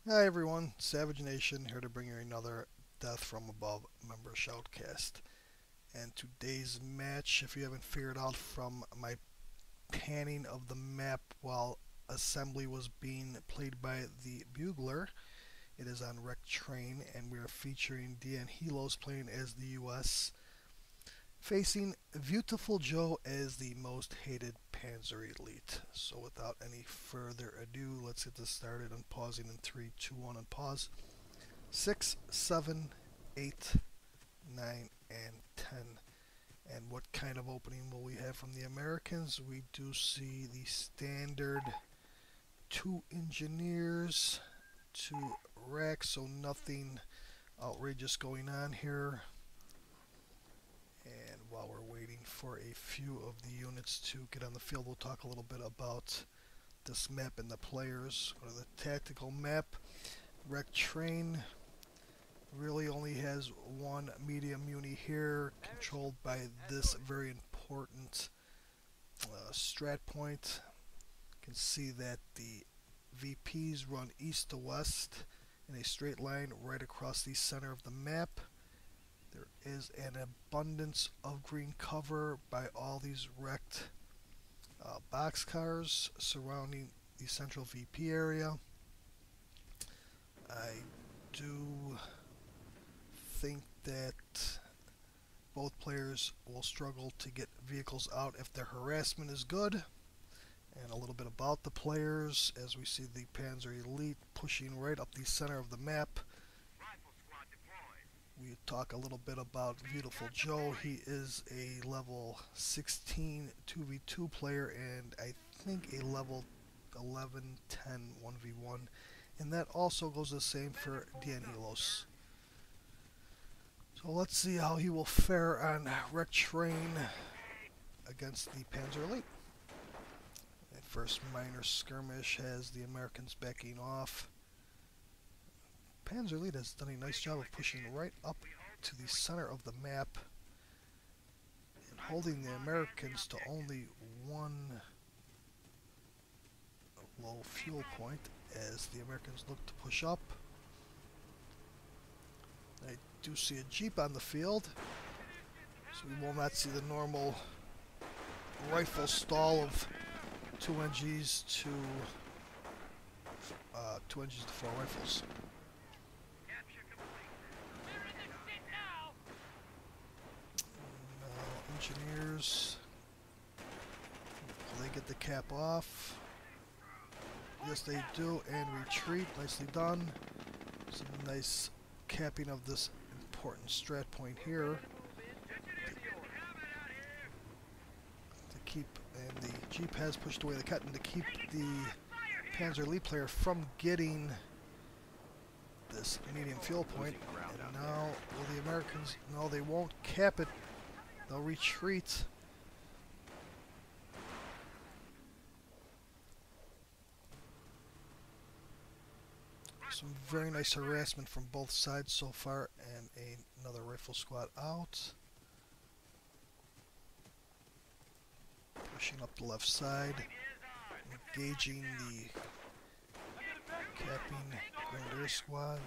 Hi everyone, Savage Nation here to bring you another Death from Above member shoutcast. And today's match, if you haven't figured out from my panning of the map while assembly was being played by the bugler, it is on Wreck Train, and we are featuring Dnhilos playing as the US, facing Beautiful Joe as the most hated Panzer Elite. So without any further ado, let's get this started. I'm pausing in 3, 2, 1, and pause. 6, 7, 8, 9, and 10. And what kind of opening will we have from the Americans? We do see the standard 2 engineers, 2 racks, so nothing outrageous going on here. And while we're waiting for a few of the units to get on the field, we'll talk a little bit about this map and the players. Go to the tactical map. Wreck Train really only has one medium uni here, controlled by this very important strat point. You can see that the VPs run east to west in a straight line right across the center of the map. There is an abundance of green cover by all these wrecked boxcars surrounding the central VP area. I do think that both players will struggle to get vehicles out if their harassment is good. And a little bit about the players, as we see the Panzer Elite pushing right up the center of the map. We talk a little bit about Beautiful Joe. He is a level 16 2v2 player and I think a level 11 10 1v1. And that also goes the same for Dnhilos. So let's see how he will fare on Wreck Train against the Panzer Elite. The first minor skirmish has the Americans backing off. Panzer Elite has done a nice job of pushing right up to the center of the map and holding the Americans to only one low fuel point as the Americans look to push up. I do see a Jeep on the field, so we will not see the normal rifle stall of 2 NGs to 2 NGs to 4 rifles. Engineers, will they get the cap off? Yes, they do, and retreat. Nicely done. Some nice capping of this important strat point here to keep, and the Jeep has pushed away the cutting to keep the Panzer Elite player from getting this medium fuel point. And now, will the Americans? No, they won't cap it. They'll retreat. Some very nice harassment from both sides so far, and another rifle squad out. Pushing up the left side, engaging the capping Grenadier squad.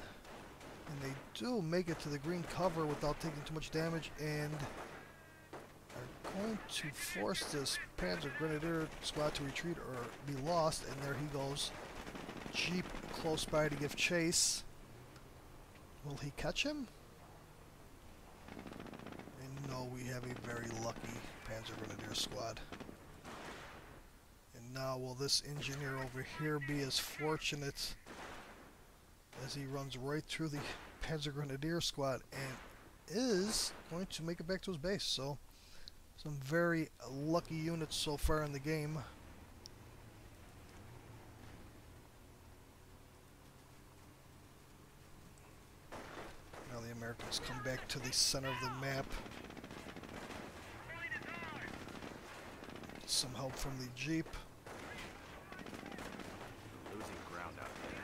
And they do make it to the green cover without taking too much damage, and are going to force this Panzer Grenadier squad to retreat or be lost, and there he goes. Jeep close by to give chase. Will he catch him? And no, we have a very lucky Panzer Grenadier squad. And now will this engineer over here be as fortunate as he runs right through the Panzer Grenadier squad and is going to make it back to his base. So some very lucky units so far in the game. Now the Americans come back to the center of the map. Some help from the Jeep. Losing ground out there.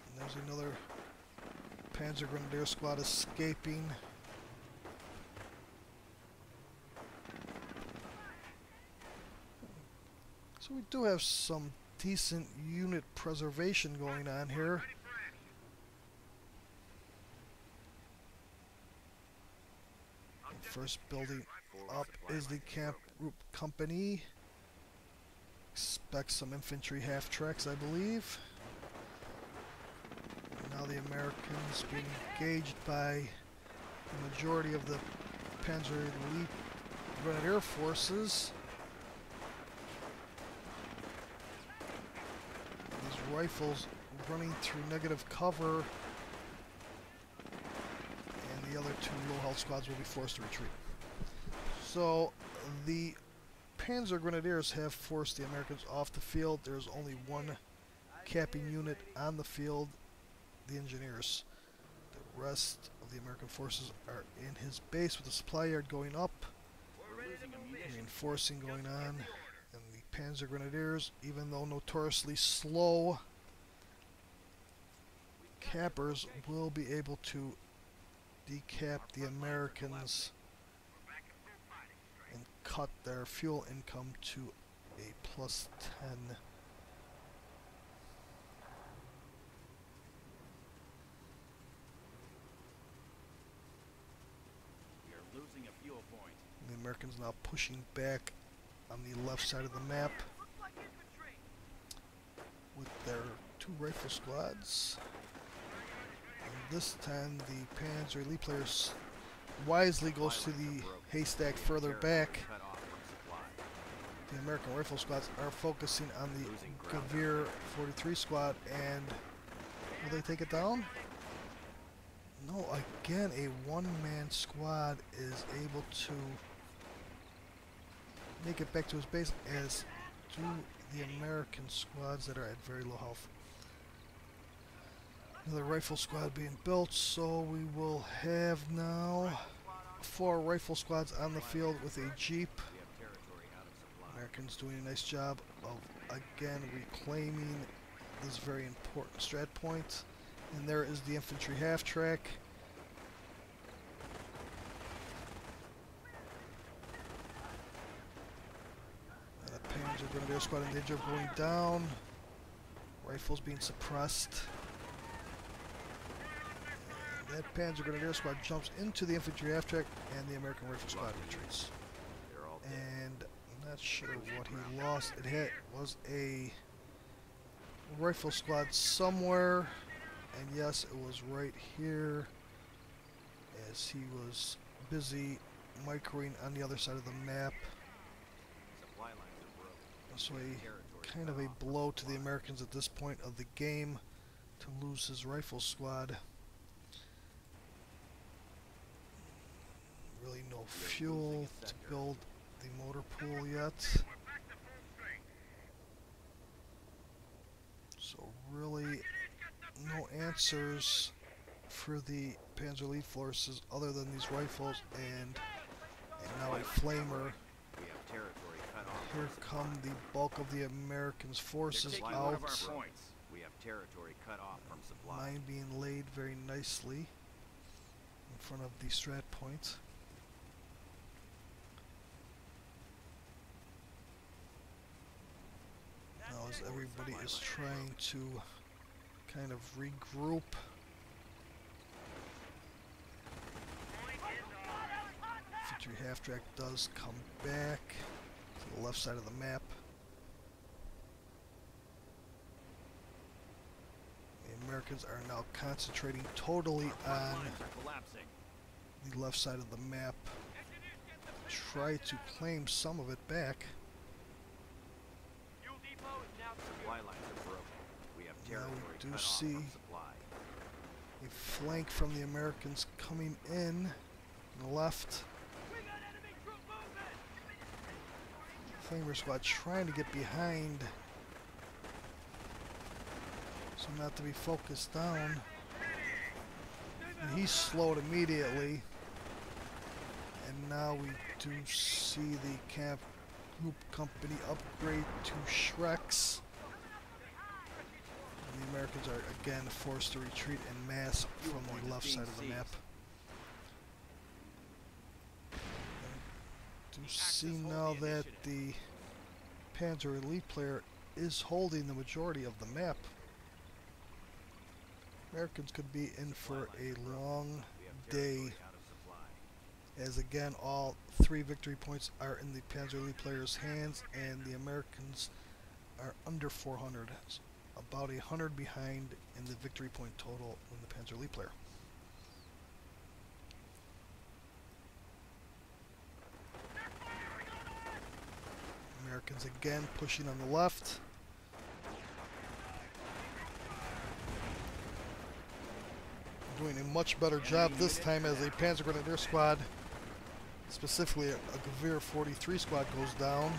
And there's another Panzer Grenadier squad escaping. So we do have some decent unit preservation going on here. First building up is the camp group company. Expect some infantry half-tracks, I believe. Now the Americans being engaged by the majority of the Panzer Elite Grenadier forces. These rifles running through negative cover, and the other two low-health squads will be forced to retreat. So the Panzer Grenadiers have forced the Americans off the field. There's only one capping unit on the field, the engineers. The rest of the American forces are in his base with the supply yard going up, reinforcing going on, and the Panzer Grenadiers, even though notoriously slow, cappers will be able to decap the Americans and cut their fuel income to a +10. Losing a fuel point. The Americans now pushing back on the left side of the map with their two rifle squads. And this time the Panzer Elite players wisely goes to the haystack further back. The American rifle squads are focusing on the Gavir 43 squad, and will they take it down? No, again, a one-man squad is able to make it back to his base, as do the American squads that are at very low health. Another rifle squad being built, so we will have now 4 rifle squads on the field with a jeep. Americans doing a nice job of, again, reclaiming this very important strat point. And there is the infantry half-track. The Panzer Grenadier squad in danger of going down. Rifles being suppressed. And that Panzer Grenadier squad jumps into the infantry half-track, and the American rifle squad retreats. And I'm not sure what he lost. It was a rifle squad somewhere. And yes, it was right here, as he was busy microing on the other side of the map. So a kind of a blow to the Americans at this point of the game to lose his rifle squad. Really no fuel to build the motor pool yet. So really no answers for the Panzer Elite forces other than these rifles and now a flamer. Here come the bulk of the Americans' forces out. We have territory cut off from supply. Mine being laid very nicely in front of the strat point. Now as everybody is trying to kind of regroup. Infantry half-track does come back to the left side of the map. The Americans are now concentrating totally on the left side of the map. Try to claim some of it back. Now we do see a flank from the Americans coming in on the left. Flamer squad trying to get behind so not to be focused down. And he's slowed immediately. And now we do see the camp group company upgrade to Shreks. The Americans are again forced to retreat en masse from the left side of the map. Do see now that the Panzer Elite player is holding the majority of the map. Americans could be in for a long day, as again all 3 victory points are in the Panzer Elite players' hands, and the Americans are under 400, so about 100 behind in the victory point total in the Panzer Elite player. Americans again pushing on the left. Doing a much better job this time as a Panzer Grenadier squad, specifically a Gavir 43 squad, goes down.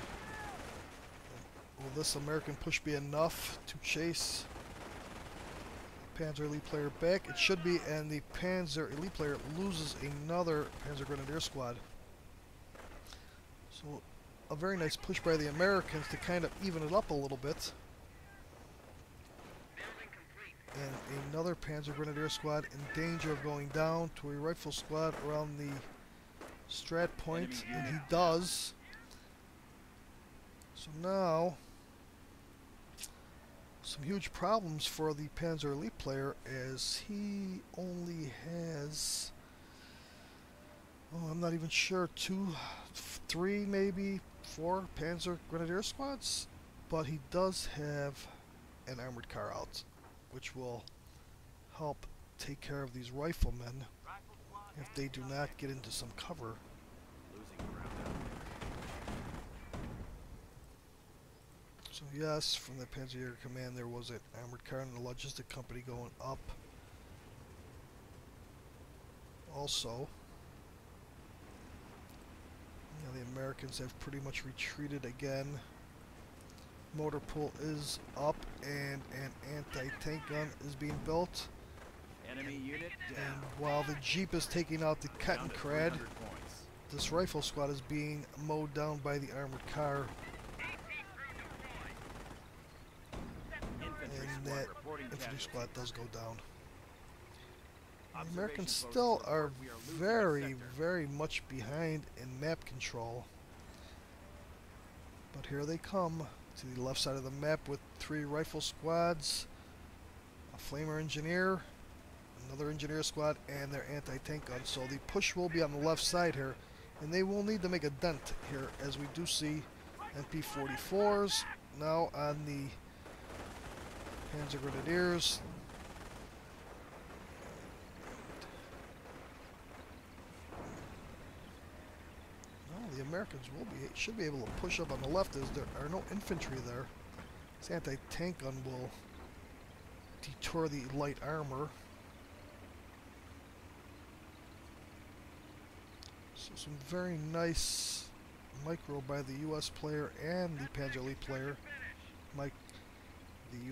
Will this American push be enough to chase Panzer Elite player back? It should be, and the Panzer Elite player loses another Panzer Grenadier squad. So a very nice push by the Americans to kind of even it up a little bit. And another Panzer Grenadier squad in danger of going down to a rifle squad around the strat point, and he does. So now, some huge problems for the Panzer Elite player, as he only has, oh, I'm not even sure, 2, 3, maybe 4 Panzer Grenadier squads, but he does have an armored car out, which will help take care of these riflemen if they do not get into some cover. So yes, from the Panzer Jäger Command there was an armored car and a logistic company going up. Also, the Americans have pretty much retreated again. Motor pool is up, and an anti-tank gun is being built. Enemy unit down. And while the Jeep is taking out the Kettenkrad, this rifle squad is being mowed down by the armored car. And that infantry squad does go down. The Americans still are very, very much behind in map control. But here they come to the left side of the map with 3 rifle squads, a flamer engineer, another engineer squad, and their anti-tank gun. So the push will be on the left side here, and they will need to make a dent here, as we do see MP-44s now on the Panzer Grenadiers. The Americans should be able to push up on the left, as there are no infantry there. This anti-tank gun will detour the light armor. So some very nice micro by the U.S. player and the Panzer Elite player. The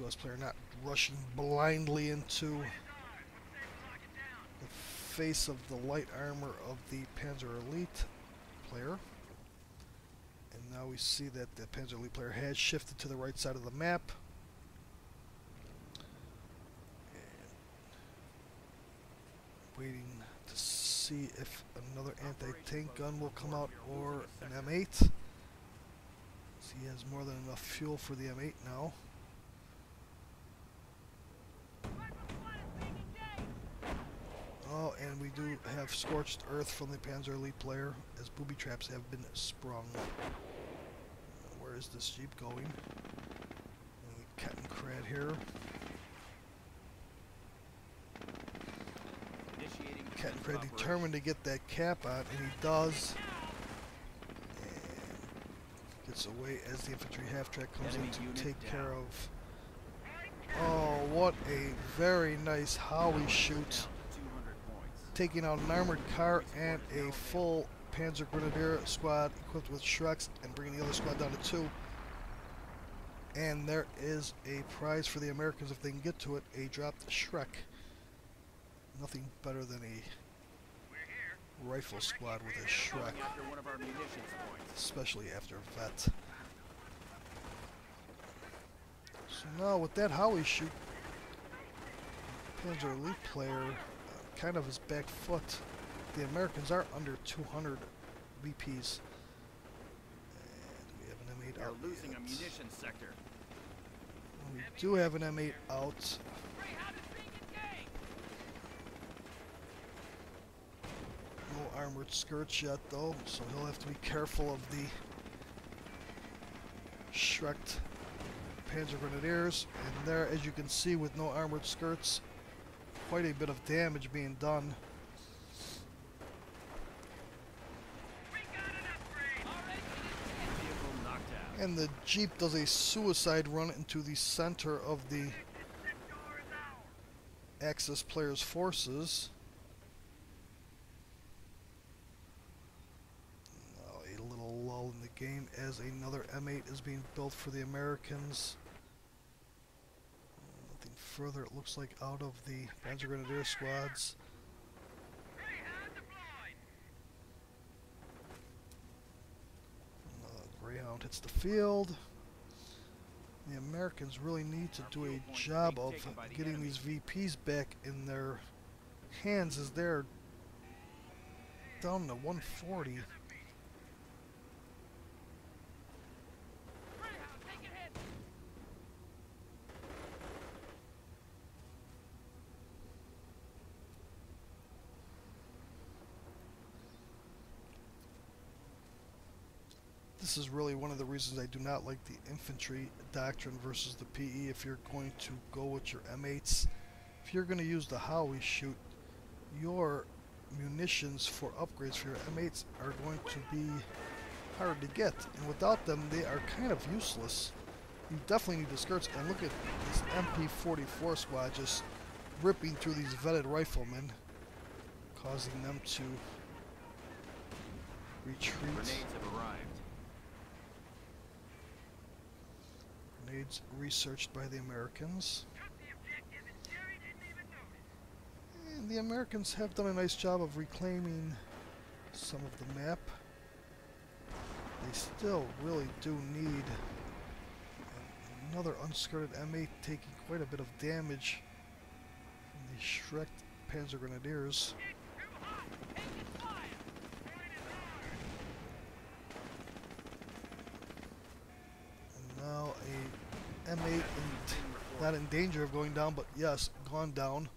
U.S. player not rushing blindly into the face of the light armor of the Panzer Elite player. And now we see that the Panzer Elite player has shifted to the right side of the map. And waiting to see if another anti-tank gun will come out, or an M8. So he has more than enough fuel for the M8 now. Oh, and we do have scorched earth from the Panzer Elite player, as booby traps have been sprung. Where is this Jeep going? And the Kettenkrad here. Kettenkrad determined to get that cap on, and he does. And gets away as the infantry half-track comes in to take care of. Oh, what a very nice Howie shoot. Taking out an armored car and a full Panzer Grenadier squad equipped with Shreks, and bringing the other squad down to 2. And there is a prize for the Americans if they can get to it, a dropped Shrek. Nothing better than a rifle squad with a Shrek, especially after Vet. So now with that Howie shoot, Panzer Elite player kind of his back foot. The Americans are under 200 BPs. And we have an M8 out. Losing a munition sector. We do have an M8 out. No armored skirts yet though, so he'll have to be careful of the Schrecked Panzer Grenadiers. And there, as you can see, with no armored skirts, quite a bit of damage being done. And the Jeep does a suicide run into the center of the Axis players' forces. Now a little lull in the game as another M8 is being built for the Americans. Nothing further, it looks like, out of the Panzer Grenadier squads. Greyhound hits the field. The Americans really need to do a job of getting these VPs back in their hands as they're down to 140. This is really one of the reasons I do not like the infantry doctrine versus the PE. If you're going to go with your M8s, if you're going to use the Howie shoot, your munitions for upgrades for your M8s are going to be hard to get, and without them they are kind of useless. You definitely need the skirts, and look at this MP44 squad just ripping through these vetted riflemen, causing them to retreat. Grenades have arrived. Grenades researched by the Americans. And the Americans have done a nice job of reclaiming some of the map. They still really do need another unskirted M8 taking quite a bit of damage from the Schrecked Panzer Grenadiers. And now a M8 not in danger of going down, but yes, gone down.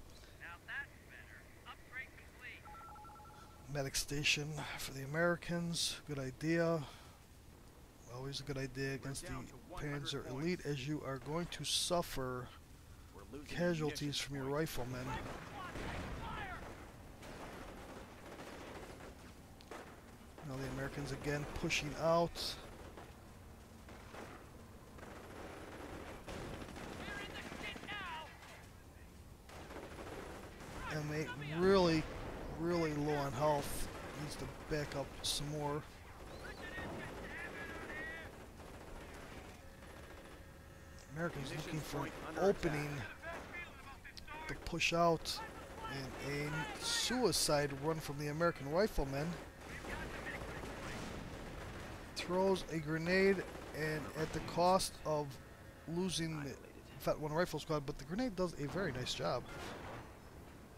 Medic station for the Americans, good idea. Always a good idea against the Panzer Elite, as you are going to suffer casualties from your riflemen. Now the Americans again pushing out. M8 really low on health, needs to back up some more. Americans looking for an opening to push out, and a suicide run from the American rifleman. Throws a grenade, and at the cost of losing the Fat One Rifle Squad, but the grenade does a very nice job.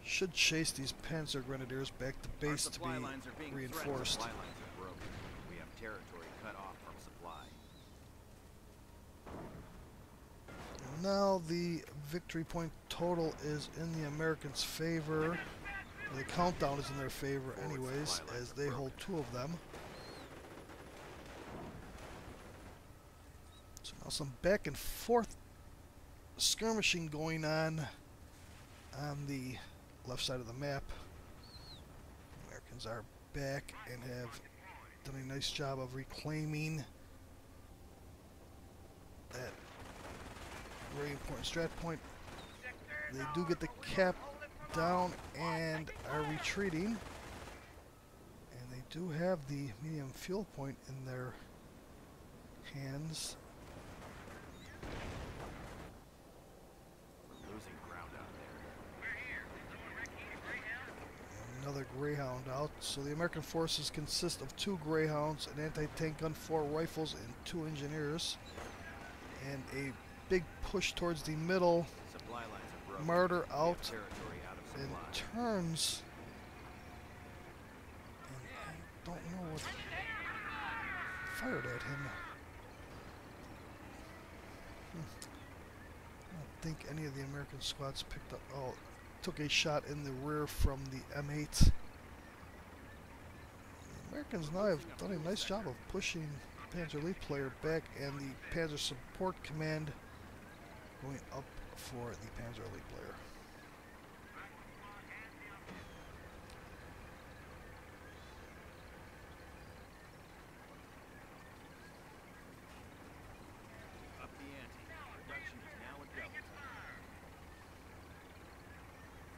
Should chase these Panzer Grenadiers back to base to be reinforced. We have territory cut off from supply. Now the victory point total is in the Americans' favor. The countdown is in their favor anyways, as they hold 2 of them. So now some back and forth skirmishing going on the left side of the map. Americans are back and have done a nice job of reclaiming that very important strat point. They do get the cap down and are retreating, and they do have the medium fuel point in their hands. Another Greyhound out. So the American forces consist of 2 Greyhounds, an anti-tank gun, 4 rifles, and 2 engineers. And a big push towards the middle. Martyr out and turns. And I don't know what fired at him. think any of the American squads picked up. Oh, took a shot in the rear from the M8. The Americans now have done a nice job of pushing the Panzer Elite player back, and the Panzer Support Command going up for the Panzer Elite player. Up the ante. Production is now at double time.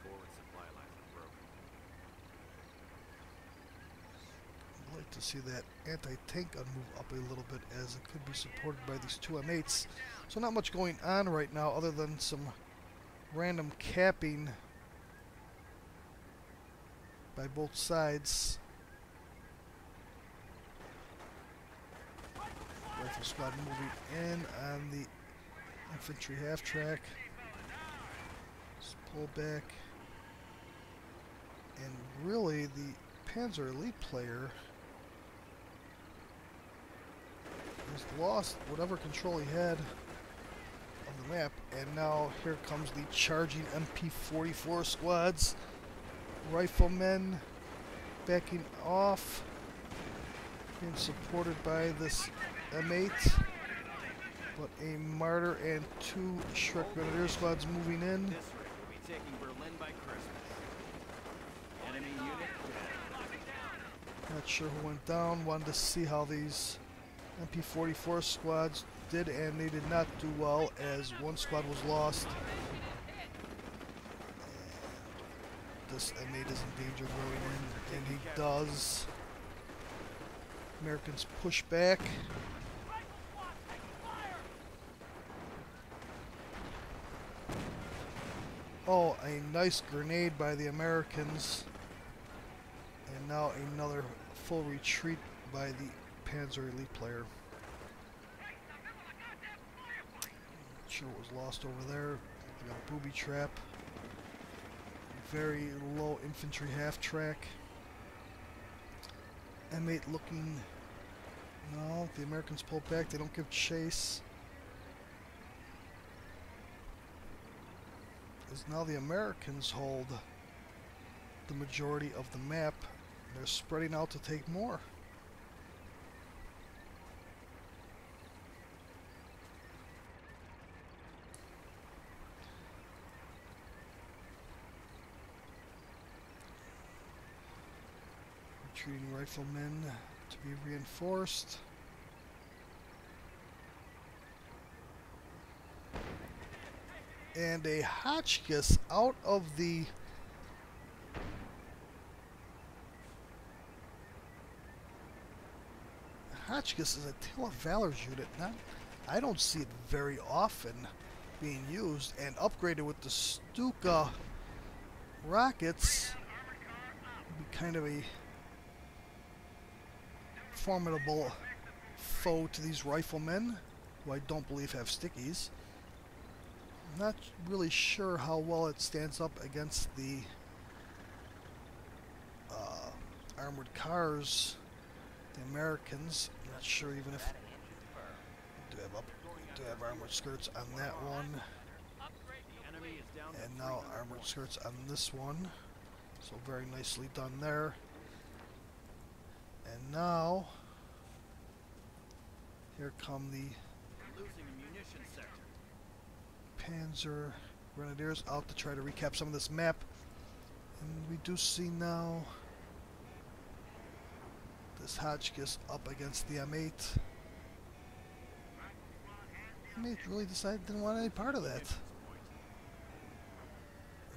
Forward supply lines are broken. I'd like to see that anti-tank gun move up a little bit, as it could be supported by these two M8s. So not much going on right now other than some random capping by both sides. Rifle squad moving in on the infantry half track. Just pull back. And really the Panzer Elite player has lost whatever control he had of the map, and now here comes the charging MP-44 squads. Riflemen backing off, being supported by this M8, but a Martyr and two Shrek Grenadier squads moving in. This rig will be taking Berlin by Christmas. Enemy unit dead. Not sure who went down. Wanted to see how these MP-44 squads did, and they did not do well, as one squad was lost. And this M8 is in danger going in, and he does. Americans push back. Oh, a nice grenade by the Americans. And now another full retreat by the Panzer Elite player. Not sure what was lost over there. They got a booby trap. Very low infantry half track. M8 looking. No, the Americans pull back. They don't give chase. As now the Americans hold the majority of the map. They're spreading out to take more. Retreating riflemen to be reinforced. And a Hotchkiss out of the Hotchkiss is a Tale of Valor's unit. I don't see it very often being used, and upgraded with the Stuka rockets would be kind of a formidable foe to these riflemen, who I don't believe have stickies. I'm not really sure how well it stands up against the armored cars, the Americans. I'm not sure even if we do have armored skirts on that one, and now armored skirts on this one. So very nicely done there. And now here come the Panzer Grenadiers out to try to recap some of this map. And we do see now this Hotchkiss up against the M8. M8 really decided didn't want any part of that.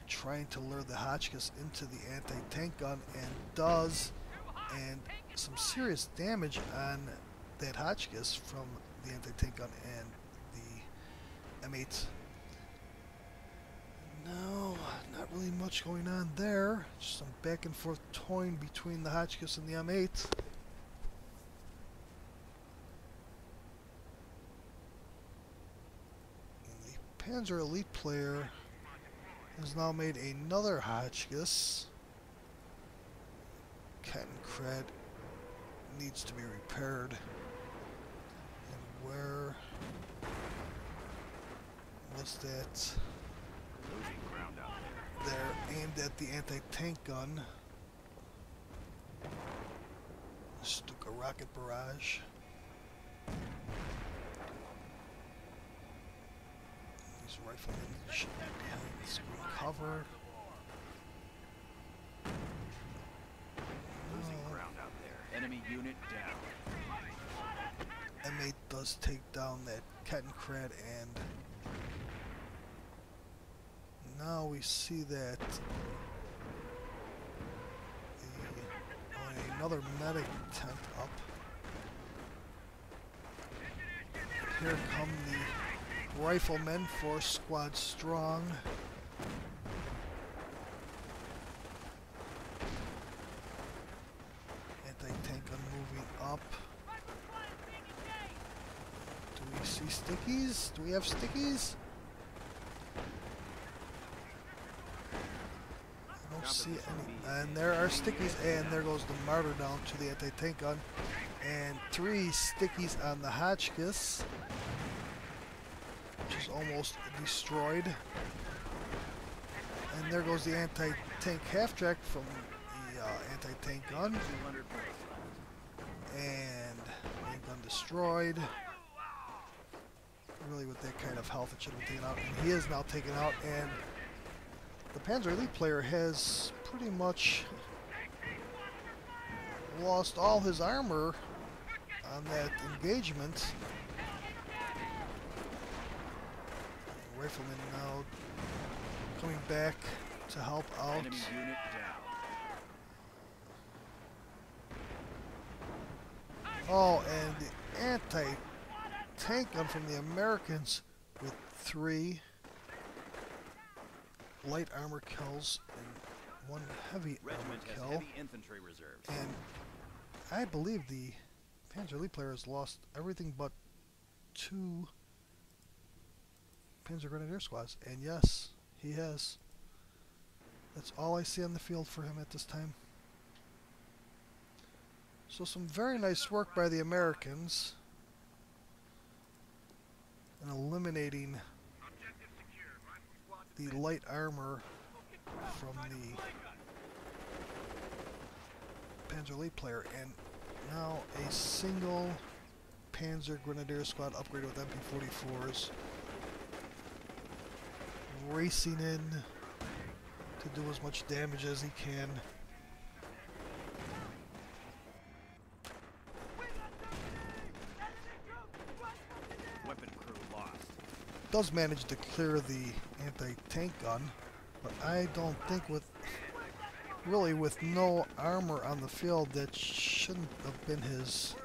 Trying to lure the Hotchkiss into the anti-tank gun, and does, and some serious damage on that Hotchkiss from the anti-tank gun and the M8. No, not really much going on there. Just some back and forth toying between the Hotchkiss and the M8. And the Panzer Elite player has now made another Hotchkiss. Canton Cred needs to be repaired. And where was was that Losing ground out there. they're aimed at the anti-tank gun. Stuka rocket barrage. These riflemen should be behind the screen cover. Losing ground out there. Enemy unit down. M8 does take down that Kettenkrad, and now we see that another medic tent up. Here come the riflemen, 4 squads strong. Anti-tank gun moving up. Do we see stickies? Do we have stickies? I don't see any. And there are stickies, and there goes the martyr down to the anti-tank gun. And 3 stickies on the Hotchkiss, which is almost destroyed. And there goes the anti-tank half-track from the anti-tank gun. 200 points left. And main gun destroyed. Really, with that kind of health, it should have been taken out. And he is now taken out, and the Panzer Elite player has pretty much lost all his armor on that engagement. Rifleman now coming back to help out. Enemy unit down. Oh, and the anti-tank gun from the Americans with 3 light armor kills and 1 heavy armor Regiment has kill. heavy infantry reserves. And I believe the Panzer Elite player has lost everything but 2 Panzer Grenadier squads. And yes, he has. That's all I see on the field for him at this time. So some very nice work by the Americans in eliminating the light armor from the Panzer Elite player, and now a single Panzer Grenadier squad upgraded with MP-44s racing in to do as much damage as he can. Weapon crew lost. Does manage to clear the anti-tank gun, but I don't think with no armor on the field, that shouldn't have been his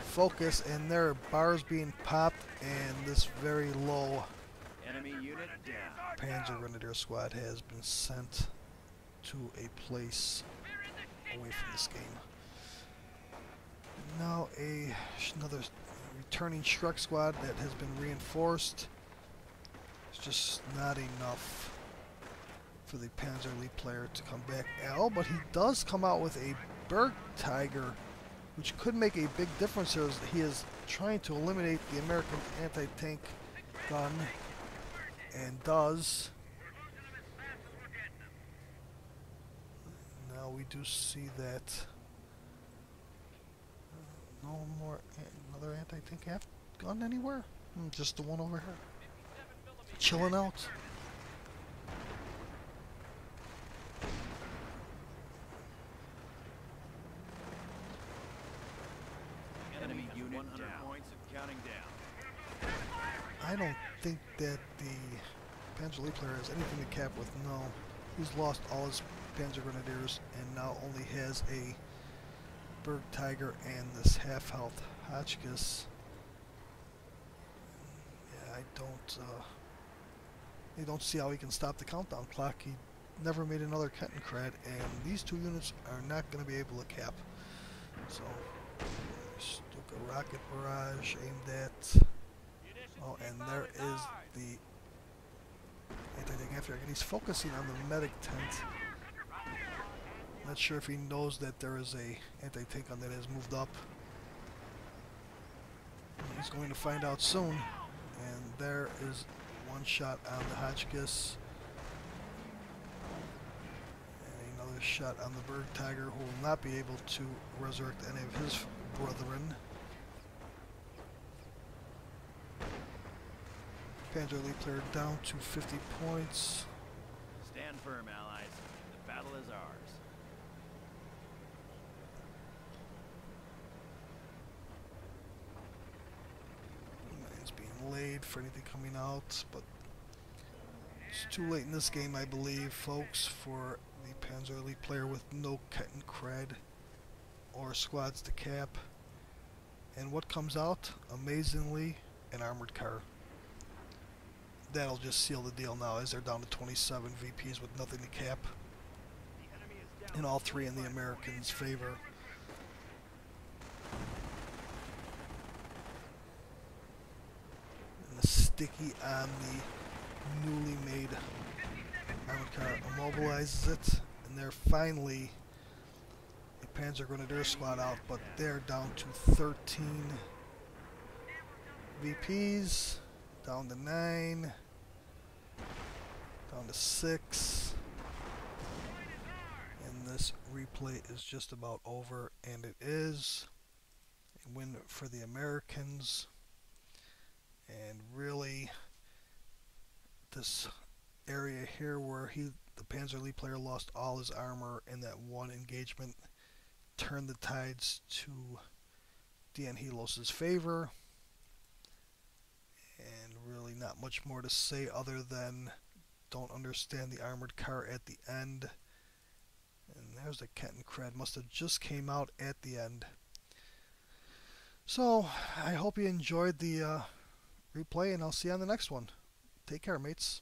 focus. And there are bars being popped, and this very low Enemy unit down. Panzer Grenadier squad has been sent to a place away from this game. Now another returning Shrek squad that has been reinforced. It's just not enough for the Panzer Elite player to come back. But he does come out with a Berg Tiger, which could make a big difference here, as he is trying to eliminate the American anti-tank gun, and does. Now we do see that no more another anti-tank gun anywhere. Just the one over here, chilling out. Enemy unit 100 down. Points and counting down. I don't think that the Panzer Elite player has anything to cap with. No, he's lost all his Panzer Grenadiers and now only has a Berg Tiger and this half-health Hotchkiss. Yeah, I don't see how he can stop the countdown clock. He never made another Kettenkrad, and these 2 units are not going to be able to cap. So, Stuka rocket barrage aimed at. Oh, and there is the anti-tank after, and he's focusing on the medic tent. Not sure if he knows that there is a anti-tank gun that has moved up. He's going to find out soon. And there is one shot on the Hotchkiss. And another shot on the Berg Tiger, who will not be able to resurrect any of his brethren. Panzer Elite player down to 50 points. Stand firm, allies. The battle is ours. Mine's being laid for anything coming out, but it's too late in this game, I believe, folks, for the Panzer Elite player with no Ketten cred or squads to cap. And what comes out? Amazingly, an armored car. That'll just seal the deal now, as they're down to 27 VPs with nothing to cap. And all three in the Americans' favor. And the sticky on the newly made armored car immobilizes it. And they're finally a Panzer Grenadier squad out, but they're down to 13 VPs. Down to 9. Down to 6. And this replay is just about over, and it is a win for the Americans. And really, this area here where the Panzer Elite player lost all his armor in that one engagement, turned the tides to Dnhilos' favor. And really not much more to say other than don't understand the armored car at the end. And there's the Ketten cred. Must have just came out at the end. So I hope you enjoyed the replay, and I'll see you on the next one. Take care, mates.